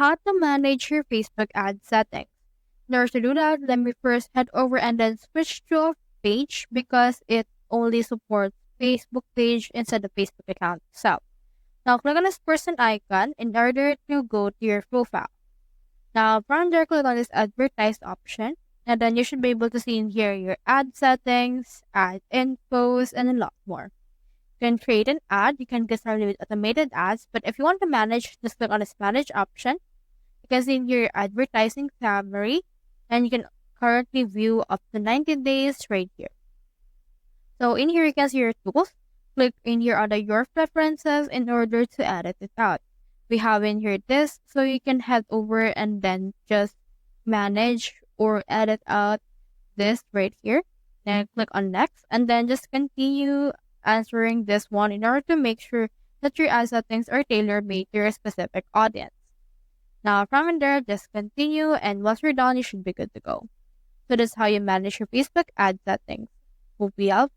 how to manage your Facebook ad settings. In order to do that, let me first head over and then switch to a page because it only supports Facebook page instead of Facebook account itself. Now click on this person icon in order to go to your profile. Now from there, click on this advertise option and then you should be able to see in here your ad settings, ad infos, and a lot more. You can create an ad, you can get started with automated ads, but if you want to manage, just click on this manage option. You can see in your advertising summary and you can currently view up to 90 days right here. So in here you can see your tools. Click in here under your preferences in order to edit it out. We have in here this, so you can head over and then just manage or edit out this right here. Then click on next and then just continue answering this one in order to make sure that your ad settings are tailor-made to your specific audience. Now from there, just continue and once you're done, you should be good to go. So that's how you manage your Facebook ad settings. Hope we helped.